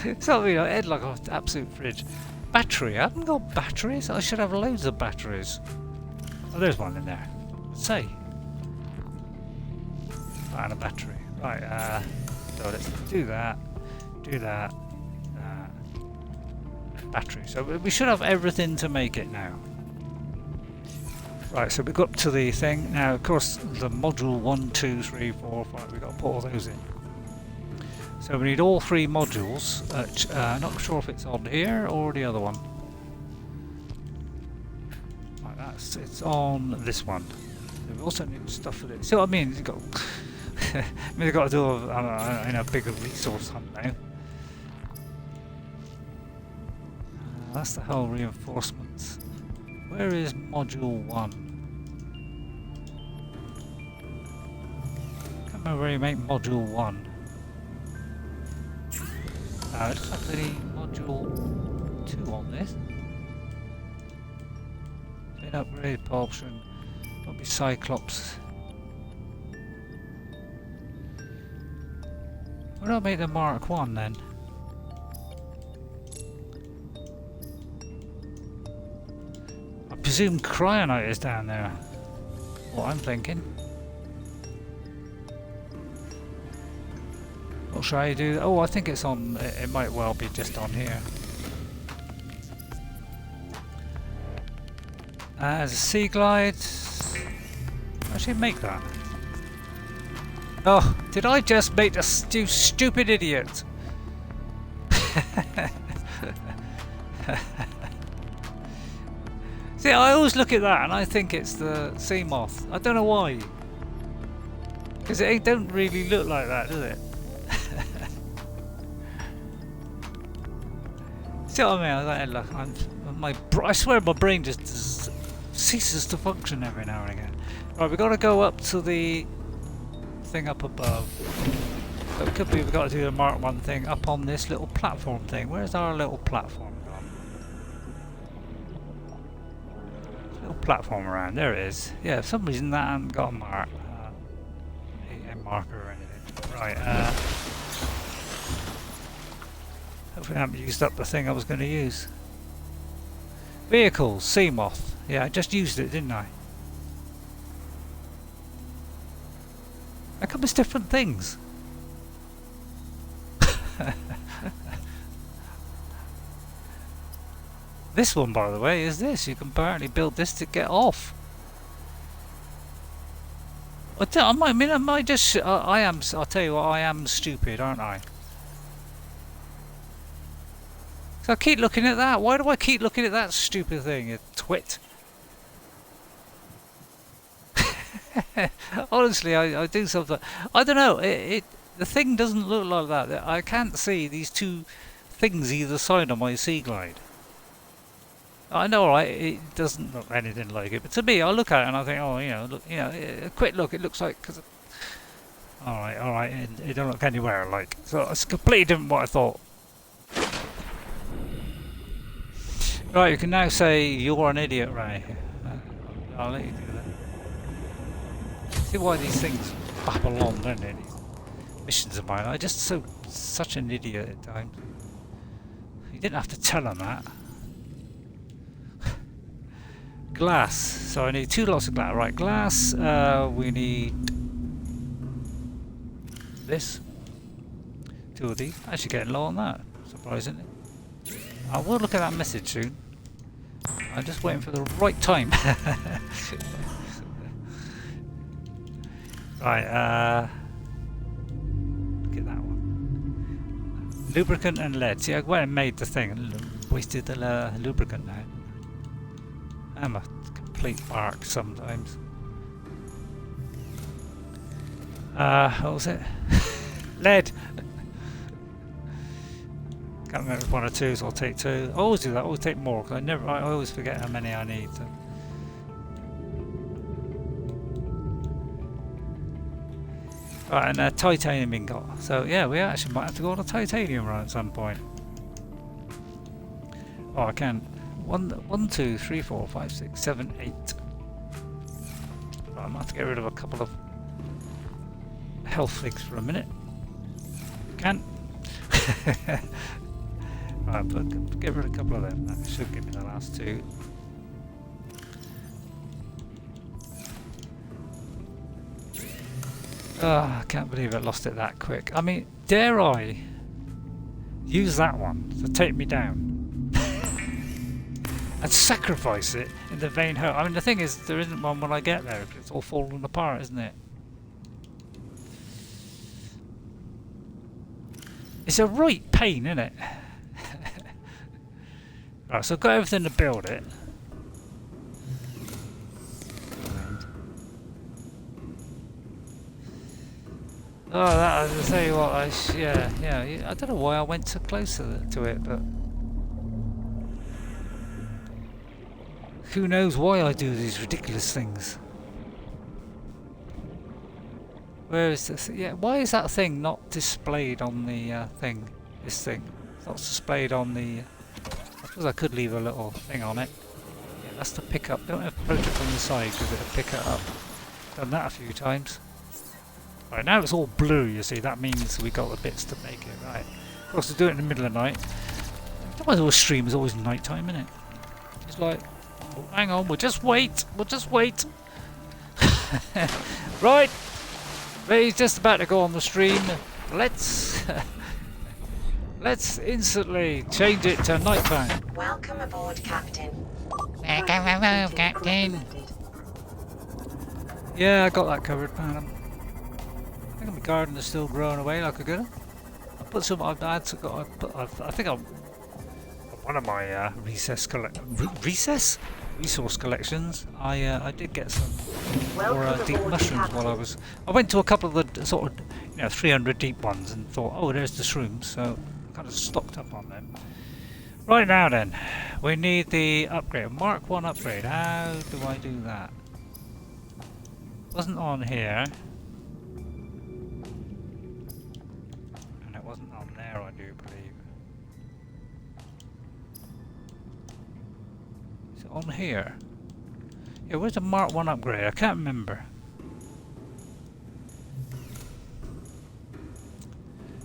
It's not really, I had like an absolute fridge. Battery. I haven't got batteries. I should have loads of batteries. Oh, there's one in there. Let's see. And a battery. Right, so let's do that, battery. So we should have everything to make it now. Right, so we got to the thing. Now, of course, the module 1, 2, 3, 4, 5, we've got to put all those in. So we need all 3 modules. Not sure if it's on here or the other one. Right, it's on this one. We also need stuff for this. See what I mean? You've got we've got to do a bigger resource hunt now. That's the whole reinforcements. Where is module 1? Can't remember where you make module 1. It looks like they need module 2 on this. Spin upgrade propulsion. Probably Cyclops. Why don't I make the Mark 1 then? presume cryonite is down there. What I'm thinking. What should I do? Oh, I think it's on. It might well be just on here. There's a sea glide. I should make that. Oh, did I just make a stupid idiot? See, I always look at that and I think it's the sea moth. I don't know why. Because it don't really look like that, does it? See what I mean? I swear my brain just ceases to function every now and again. Right, we've got to go up to the thing up above. So it could be we've got to do the Mark 1 thing up on this little platform thing. Where's our little platform gone? Little platform around. There it is. Yeah, for some reason that hasn't got a mark. A marker or anything. Right, hopefully I haven't used up the thing I was going to use. Vehicles, sea moth. Yeah, I just used it, didn't I? That covers different things. This one, by the way, is this. You can apparently build this to get off. I'll tell you what, I am stupid, aren't I? So I keep looking at that. Why do I keep looking at that stupid thing, you twit? Honestly, I do something. I don't know. The thing doesn't look like that. I can't see these two things either side of my sea glide. I know, right? It doesn't look anything like it, but to me, I look at it and I think, oh, look, a quick look. It looks like all right. It don't look anywhere like. So it's completely different what I thought. Right, you can now say you're an idiot, Ray. I'll let you do that. See why these things babble on, don't they? These missions of mine. I'm just such an idiot at times. You didn't have to tell them that. Glass. So I need 2 lots of glass. Right, glass. We need this. 2 of these. Actually getting low on that, surprisingly. I will look at that message soon. I'm just waiting for the right time. Right, look at that one. Lubricant and lead. See, I went and made the thing and wasted the lubricant now. I'm a complete bark sometimes. What was it? Lead! Can't remember if it's 1 or 2, so I'll take 2. I always do that, I always take more, because I always forget how many I need. So. Right, and titanium being got. So yeah, we actually might have to go on a titanium run at some point. Oh, I can. 1, 2, 3, 4, 5, 6, 7, 8. Right, I might have to get rid of a couple of health things for a minute. Can. Right, but get rid of a couple of them. That should give me the last 2. I can't believe I lost it that quick. I mean, dare I use that one to take me down and sacrifice it in the vain hope? I mean, the thing is, there isn't one when I get there. It's all falling apart, isn't it? It's a right pain, isn't it? Right, so I've got everything to build it. Oh, that, I'll tell you what, yeah, I don't know why I went so close to it, but who knows why I do these ridiculous things. Where is this? Yeah, why is that thing not displayed on the thing? This thing. It's not displayed on the... I suppose I could leave a little thing on it. Yeah, that's to pick up. Don't have to approach it on the side because it'll pick it up. Done that a few times. Right, now it's all blue, you see. That means we got the bits to make it, right. Of course, to do it in the middle of the night. Otherwise, all stream is always night time, isn't it? It's like Oh, hang on, we'll just wait. We'll just wait. Right. Ray's just about to go on the stream. Let's let's instantly change it to nighttime. Welcome aboard, Captain. Welcome, Captain. Yeah, I got that covered, man. I think my garden is still growing away like a good. I put some. I think I'm one of my resource collections. I did get some more deep mushrooms while I was. I went to a couple of the sort of 300 deep ones and thought, oh, there's the shrooms, so I kind of stocked up on them. Right now then, we need the upgrade. Mark 1 upgrade. How do I do that? Wasn't on here. And it wasn't on there, I do believe. Is it on here? Yeah, where's the Mark 1 upgrade? I can't remember.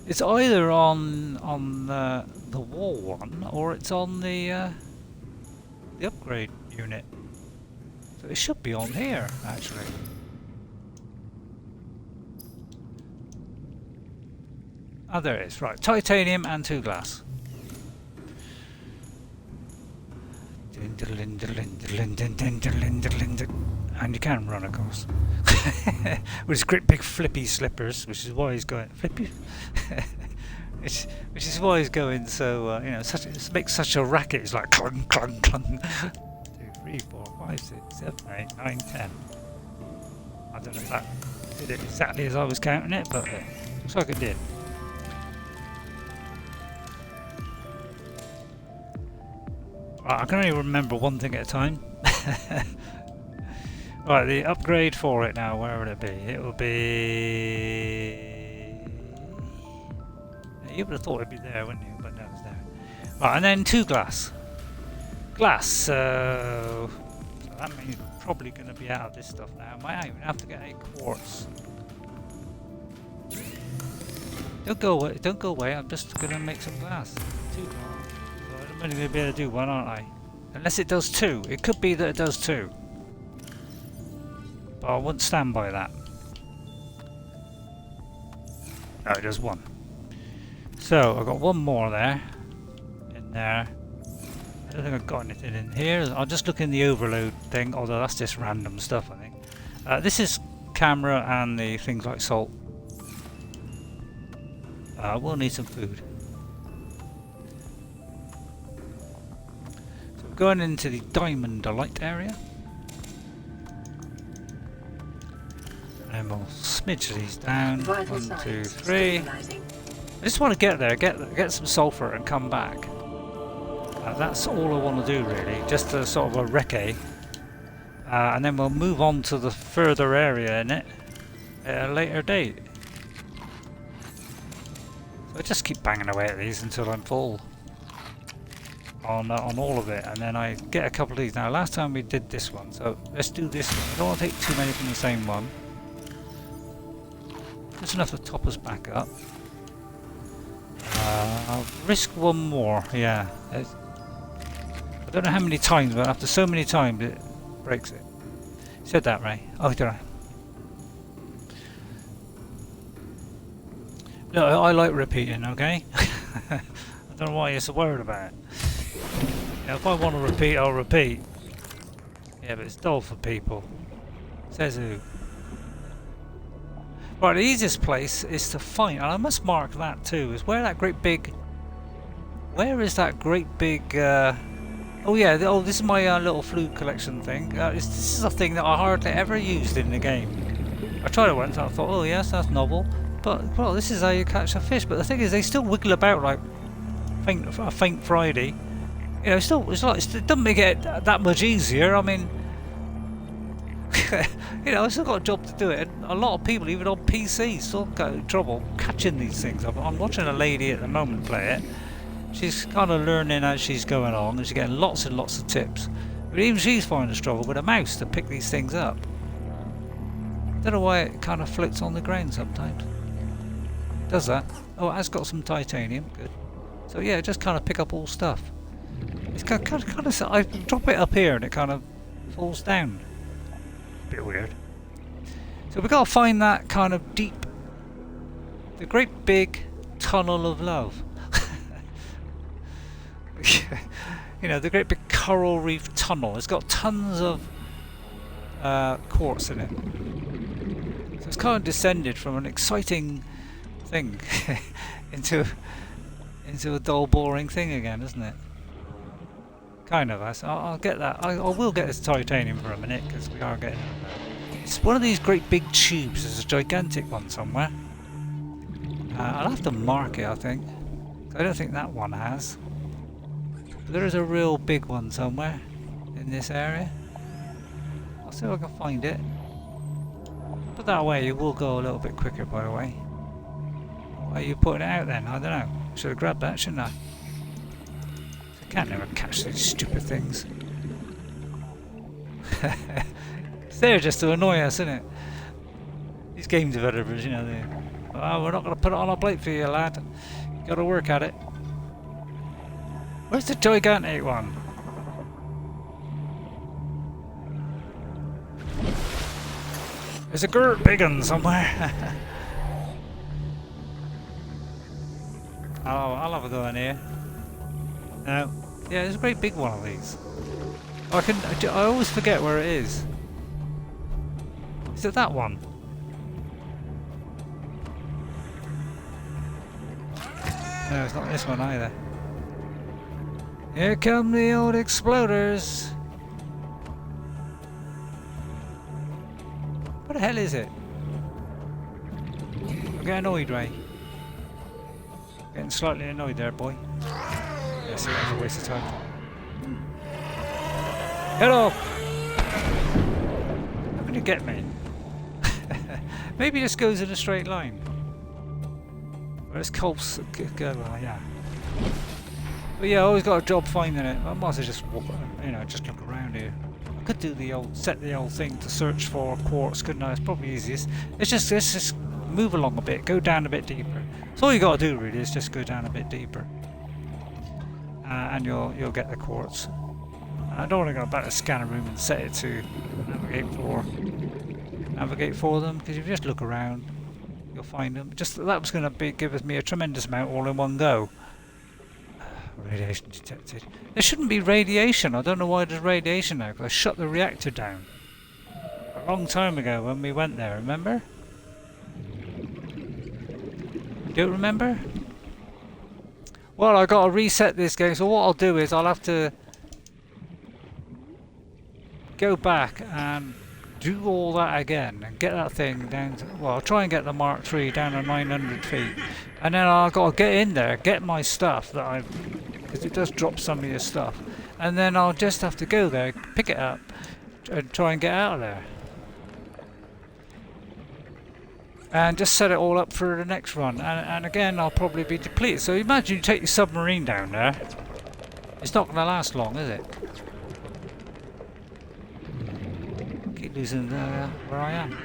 It's either on the wall one, or it's on the upgrade unit. So it should be on here, actually. Oh, there it is. Right, titanium and 2 glass. And you can run, of course. With his great big flippy slippers, which is why he's going flippy. which is why he's going so it makes such a racket. It's like clung clung clung. 2, 3, 4, 5, 6, 7, 8, 9, 10. I don't know if that did it exactly as I was counting it, but looks like it did. Right, I can only remember one thing at a time. Right, the upgrade for it now, where would it be? It will be... You would have thought it'd be there, wouldn't you? But no, it's there. Right, and then 2 glass. Glass, so that means we're probably going to be out of this stuff now. Might even have to get a quartz. Don't go away, I'm just going to make some glass. 2 glass. So I'm only going to be able to do 1, aren't I? Unless it does 2. It could be that it does 2. But I wouldn't stand by that. No, it does 1. So I've got 1 more there. In there. I don't think I've got anything in here. I'll just look in the overload thing, although that's just random stuff, I think. This is camera and the things like salt. We'll need some food. So we're going into the Diamond Delight area. And we'll smidge these down. 1, 2, 3. I just want to get there, get some sulfur and come back. That's all I want to do really, just a sort of a recce. And then we'll move on to the further area in it at a later date. So I just keep banging away at these until I'm full on all of it, and then I get a couple of these. Now last time we did this one, so let's do this one. I don't want to take too many from the same one. Just enough to top us back up. I'll risk 1 more, yeah. I don't know how many times, but after so many times it breaks it. Said that, Ray. Oh, did I? No, I like repeating, okay? I don't know why you're so worried about it. If I want to repeat, I'll repeat. Yeah, but it's dull for people. Says who? Right, the easiest place is to find, and I must mark that too, is where that great big... Where is that great big... oh yeah, this is my little flute collection thing. This is a thing that I hardly ever used in the game. I tried it once and I thought, oh yes, that's novel. But, well, this is how you catch a fish. But the thing is, they still wiggle about like a faint Friday. You know, it doesn't make it that much easier. I mean... you know, I've still got a job to do it. And a lot of people, even on PC, still got trouble catching these things. I'm watching a lady at the moment play it. She's kind of learning as she's going along, and she's getting lots and lots of tips. But even she's finding a struggle with a mouse to pick these things up. Don't know why it kind of floats on the ground sometimes. It does that. Oh, it has got some titanium. Good. So yeah, just kind of pick up all stuff. It's kind of, I drop it up here and it kind of falls down. Bit weird. So we got to find that kind of deep, the great big tunnel of love. You know, the great big coral reef tunnel. It's got tons of quartz in it. So it's kind of descended from an exciting thing into a dull, boring thing again, isn't it? Kind of. I'll get that. I will get this titanium for a minute because we are getting. It's one of these great big tubes. There's a gigantic one somewhere. I'll have to mark it, I think. I don't think that one has. But there is a real big one somewhere in this area. I'll see if I can find it. But that way it will go a little bit quicker, by the way. Why are you putting it out then? I don't know. Should have grabbed that, shouldn't I? I can't never catch these stupid things. It's there just to annoy us, isn't it? These game developers, you know, we're not going to put it on a plate for you, lad. You got to work at it. Where's the gigantic one? There's a great big one somewhere. I'll have a go in here. No. Yeah, there's a great big one of these. I always forget where it is. Is it that one? No, it's not this one either. Here come the old exploders. What the hell is it? I'm getting annoyed, Ray. Getting slightly annoyed there, boy. Yeah, see, that was a waste of time. Get off! How can you get me? Maybe this goes in a straight line. Where's Colts? Yeah. But yeah, I always got a job finding it. I might as well just walk, you know, just look around here. I could do set the old thing to search for quartz, couldn't I? It's probably easiest. Let's just move along a bit, go down a bit deeper. So all you got to do really is just go down a bit deeper, and you'll get the quartz. I don't want to go back to the scanner room and set it to navigate for them, because if you just look around, you'll find them. Just that was going to give me a tremendous amount all in one go. Radiation detected. There shouldn't be radiation. I don't know why there's radiation now, because I shut the reactor down a long time ago when we went there. Remember? You don't remember? Well, I got to reset this game. So what I'll do is I'll have to go back and do all that again and get that thing down to, well, I'll try and get the Mark III down to 900 feet, and then I've got to get in there, get my stuff that I've, because it does drop some of your stuff, and then I'll just have to go there, pick it up and try and get out of there and just set it all up for the next run, and again I'll probably be depleted. So imagine you take your submarine down there, it's not going to last long, is it? Losing where I am.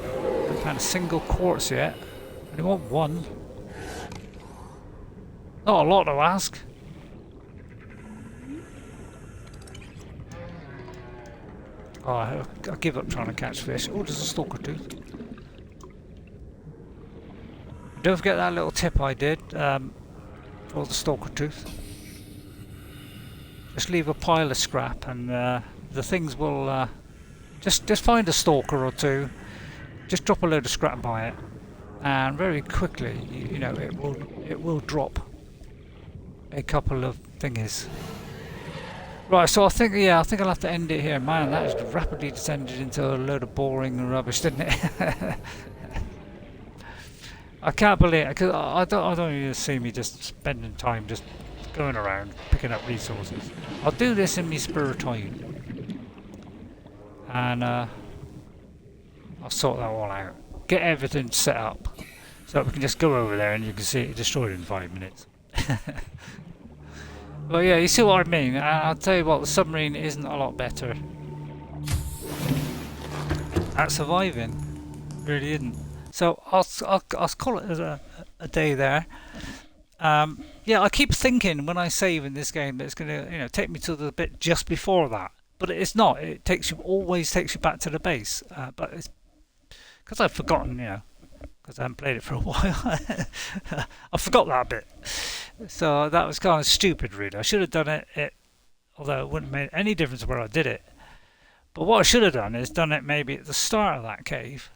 I haven't found a single quartz yet. I only want one. Not a lot to ask. Oh, I give up trying to catch fish. Oh, there's a stalker tooth. Don't forget that little tip I did for the stalker tooth. Just leave a pile of scrap, and the things will just find a stalker or two. Just drop a load of scrap by it, and very quickly, you know, it will drop a couple of thingies. Right, so I think I'll have to end it here. Man, that has rapidly descended into a load of boring rubbish, didn't it? I can't believe it, because I don't even see me just spending time just going around picking up resources. I'll do this in my spare time, and I'll sort that all out, get everything set up so that we can just go over there and you can see it destroyed in 5 minutes. But yeah, you see what I mean. I'll tell you what, the submarine isn't a lot better at surviving, really isn't. So I'll call it a day there. Yeah, I keep thinking when I save in this game that it's going to, take me to the bit just before that, but it's not. It always takes you back to the base. But it's because I've forgotten, because I haven't played it for a while. I forgot that bit, so that was kind of stupid, really. I should have done it, although it wouldn't have made any difference where I did it. But what I should have done is done it maybe at the start of that cave,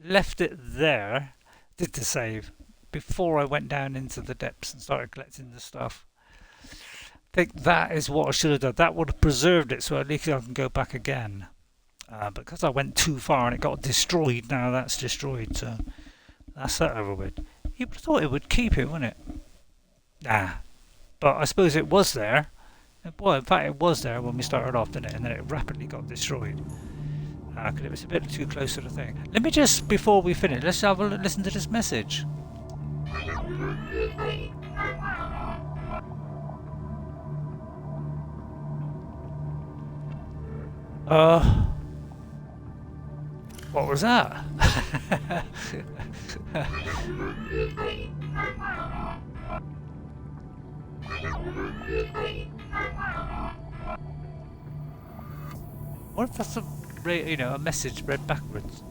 left it there, did the save before I went down into the depths and started collecting the stuff. I think that is what I should have done. That would have preserved it, so at least I can go back again. But because I went too far and it got destroyed, now that's destroyed, so that's that over with. You would have thought it would keep it, wouldn't it? Nah. But I suppose it was there. Well, in fact, it was there when we started off, didn't it? And then it rapidly got destroyed. Because it was a bit too close to the thing. Let me just, before we finish, let's have a listen to this message. What was that? What if that's a message read backwards?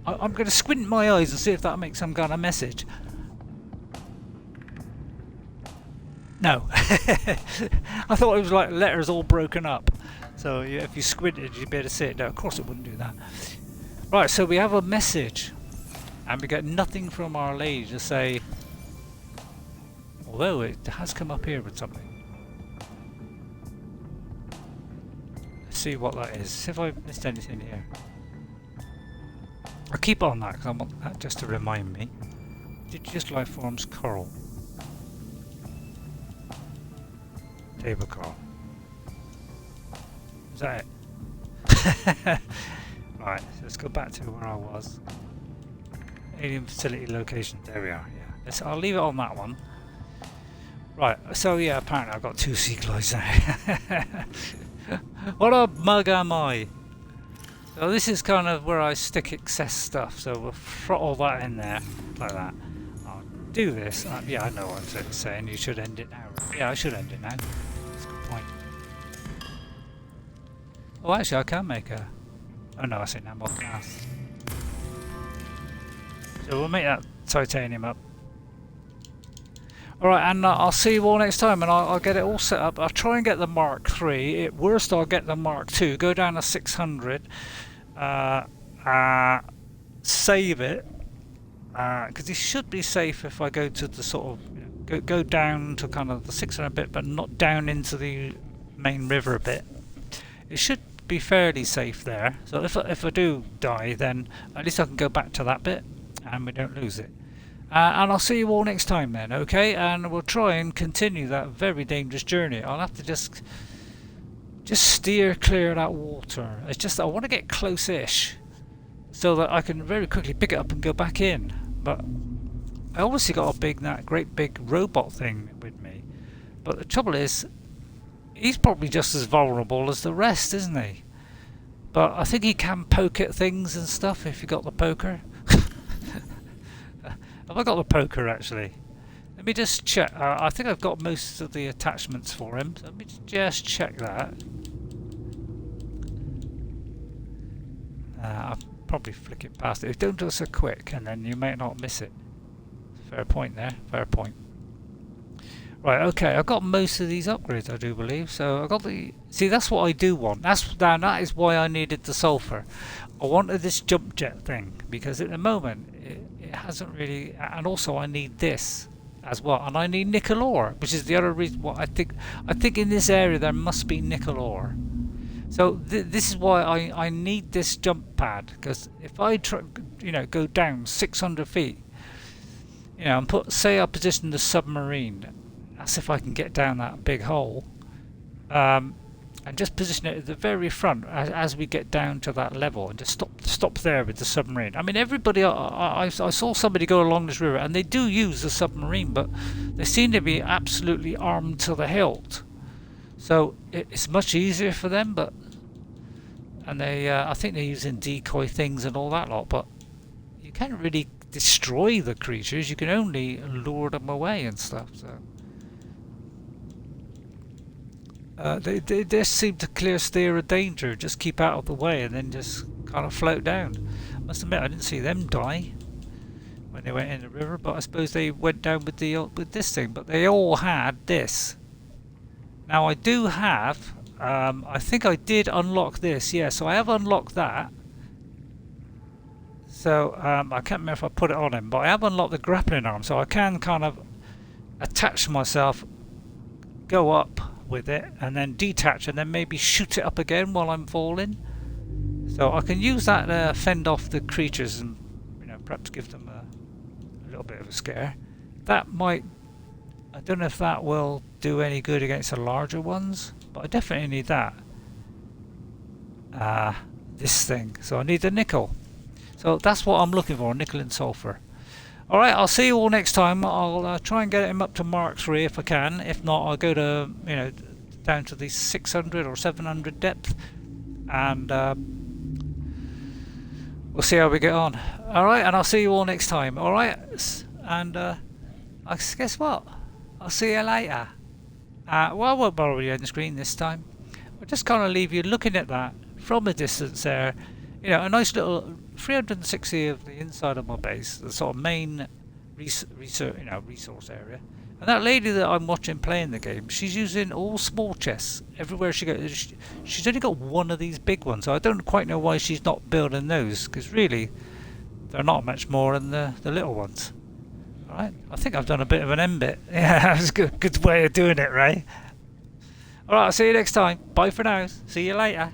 I'm going to squint my eyes and see if that makes some kind of message. No. I thought it was like letters all broken up. So if you squinted, you'd be able to see it. No, of course it wouldn't do that. Right, so we have a message. And we get nothing from our lady to say, although it has come up here with something. Let's see what that is. See if I missed anything here. I'll keep on that because I want that just to remind me. Indigenous life forms coral. Table coral. Is that it? Right, so let's go back to where I was. Alien facility location. There we are. Yeah, I'll leave it on that one. Right. So yeah, apparently I've got 2 sea glides now. What a mug am I? So this is kind of where I stick excess stuff. So we'll throttle that in there like that. I'll do this. Yeah, I know what I'm saying. You should end it now. Yeah, I should end it now. That's a good point. Oh, actually, I can make a. Oh no, I say now more glass. So we'll make that titanium up. Alright, and I'll see you all next time, and I'll get it all set up. I'll try and get the Mark III. At worst, I'll get the Mark II. Go down to 600. Save it. Because it should be safe if I go to the sort of... go down to kind of the 600 bit, but not down into the main river bit. It should be fairly safe there. So if I do die, then at least I can go back to that bit, and we don't lose it. And I'll see you all next time then, okay? And we'll try and continue that very dangerous journey. I'll have to just steer clear of that water. It's just I want to get close-ish so that I can very quickly pick it up and go back in. But I obviously got that great big robot thing with me. But the trouble is, he's probably just as vulnerable as the rest, isn't he? But I think he can poke at things and stuff if you got the poker. Have I got the poker actually? Let me just check. I think I've got most of the attachments for him. So let me just check that. I'll probably flick it past it. Don't do it so quick, and then you may not miss it. Fair point there. Fair point. Right. Okay. I've got most of these upgrades, I do believe. So I got the. See, that's what I do want. That is why I needed the sulfur. I wanted this jump jet thing because at the moment it hasn't really, and also I need this as well, and I need nickel ore, which is the other reason why I think in this area there must be nickel ore. So this is why I need this jump pad, because if I try, go down 600 feet, and say I position the submarine, that's if I can get down that big hole, and just position it at the very front as we get down to that level, and just stop there with the submarine. I mean, everybody, I saw somebody go along this river, and they do use the submarine, but they seem to be absolutely armed to the hilt. So it's much easier for them, and they, I think they're using decoy things and all that lot. But you can't really destroy the creatures. You can only lure them away and stuff. So they just seem to clear steer of danger. Just keep out of the way and then just kind of float down. I must admit, I didn't see them die when they went in the river, but I suppose they went down with this thing. But they all had this. Now I do have. I think I did unlock this. Yeah, so I have unlocked that. So I can't remember if I put it on him, but I have unlocked the grappling arm, so I can kind of attach myself, go up with it, and then detach, and then maybe shoot it up again while I'm falling. So I can use that to fend off the creatures and, you know, perhaps give them a little bit of a scare. That might, I don't know if that will do any good against the larger ones, but I definitely need that. This thing. So I need the nickel. So that's what I'm looking for, nickel and sulfur. Alright, I'll see you all next time. I'll try and get him up to Mark 3 if I can. If not, I'll go to, you know, down to the 600 or 700 depth. And we'll see how we get on. Alright, and I'll see you all next time. Alright, and I guess what? I'll see you later. Well, I won't borrow you on the screen this time. I'll just kind of leave you looking at that from a distance there. You know, a nice little 360 of the inside of my base, the sort of main resource area. And that lady that I'm watching playing the game, she's using all small chests everywhere she goes. She's only got one of these big ones, so I don't quite know why she's not building those, because really they're not much more than the little ones. Alright, I think I've done a bit of an M-bit. Yeah, that's a good way of doing it, Ray. Alright, I'll see you next time. Bye for now. See you later.